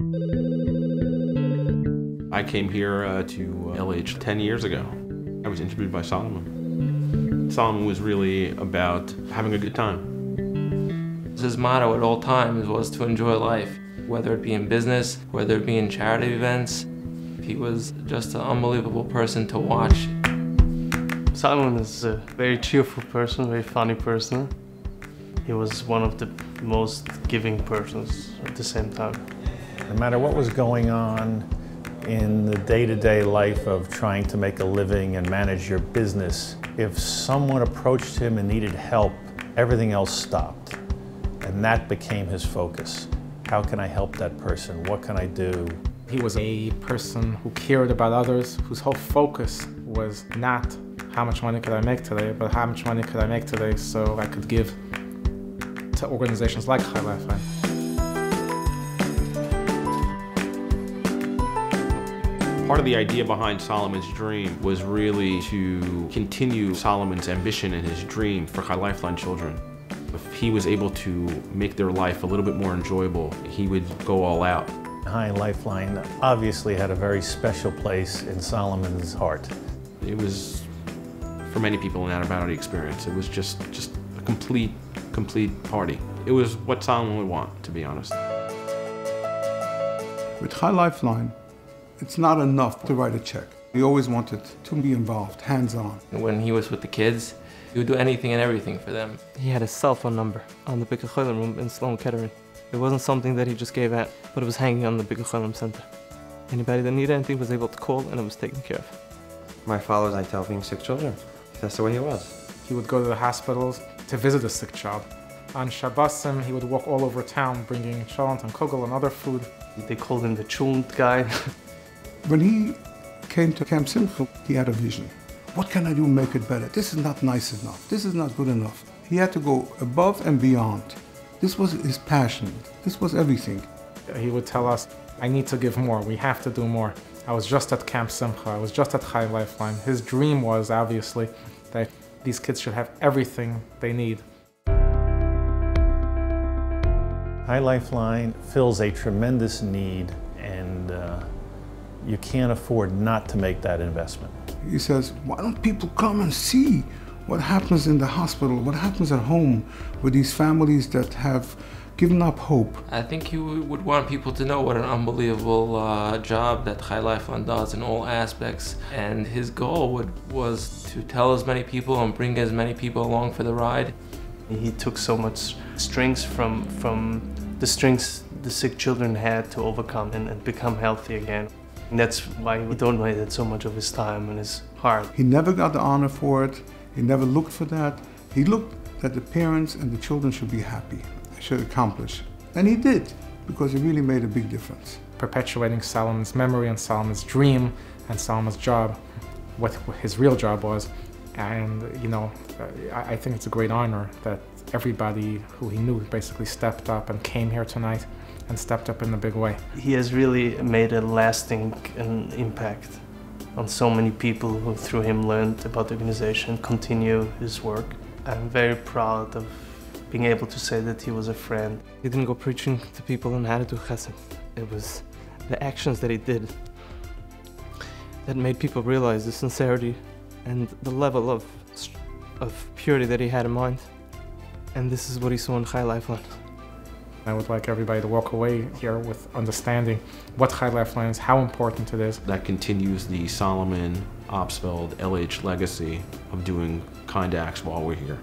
I came here to LH 10 years ago. I was interviewed by Solomon. Solomon was really about having a good time. His motto at all times was to enjoy life, whether it be in business, whether it be in charity events. He was just an unbelievable person to watch. Solomon is a very cheerful person, very funny person. He was one of the most giving persons at the same time. No matter what was going on in the day-to-day life of trying to make a living and manage your business, if someone approached him and needed help, everything else stopped. And that became his focus. How can I help that person? What can I do? He was a person who cared about others, whose whole focus was not how much money could I make today, but how much money could I make today so I could give to organizations like Lifeline. Part of the idea behind Solomon's dream was really to continue Solomon's ambition and his dream for Lifeline children. If he was able to make their life a little bit more enjoyable, he would go all out. Lifeline obviously had a very special place in Solomon's heart. It was, for many people, an out-of-body experience. It was just a complete party. It was what Solomon would want, to be honest. With Lifeline, it's not enough to write a check. He always wanted to be involved, hands-on. When he was with the kids, he would do anything and everything for them. He had a cell phone number on the Bika Cholim room in Sloan Kettering. It wasn't something that he just gave out, but it was hanging on the Bika Cholim center. Anybody that needed anything was able to call and it was taken care of. My father was helping sick children. That's the way he was. He would go to the hospitals to visit a sick child. On Shabbosim, he would walk all over town bringing cholent and kugel and other food. They called him the cholent guy. When he came to Camp Simcha, he had a vision. What can I do to make it better? This is not nice enough. This is not good enough. He had to go above and beyond. This was his passion. This was everything. He would tell us, I need to give more. We have to do more. I was just at Camp Simcha. I was just at Lifeline. His dream was, obviously, that these kids should have everything they need. Lifeline fills a tremendous need, and you can't afford not to make that investment. He says, why don't people come and see what happens in the hospital, what happens at home with these families that have given up hope? I think he would want people to know what an unbelievable job that Lifeline does in all aspects. And his goal was to tell as many people and bring as many people along for the ride. He took so much strengths from the strengths the sick children had to overcome and become healthy again. And that's why he donated so much of his time and his heart. He never got the honor for it. He never looked for that. He looked that the parents and the children should be happy, should accomplish. And he did, because he really made a big difference. Perpetuating Solomon's memory and Solomon's dream and Solomon's job, what his real job was. And, you know, I think it's a great honor that everybody who he knew basically stepped up and came here tonight and stepped up in a big way. He has really made a lasting impact on so many people who through him learned about the organization, continue his work. I'm very proud of being able to say that he was a friend. He didn't go preaching to people on how to do chesed. It was the actions that he did that made people realize the sincerity and the level of purity that he had in mind. And this is what he saw in Lifeline. I would like everybody to walk away here with understanding what Lifeline is, how important it is. That continues the Solomon Obstfeld LH legacy of doing kind acts while we're here.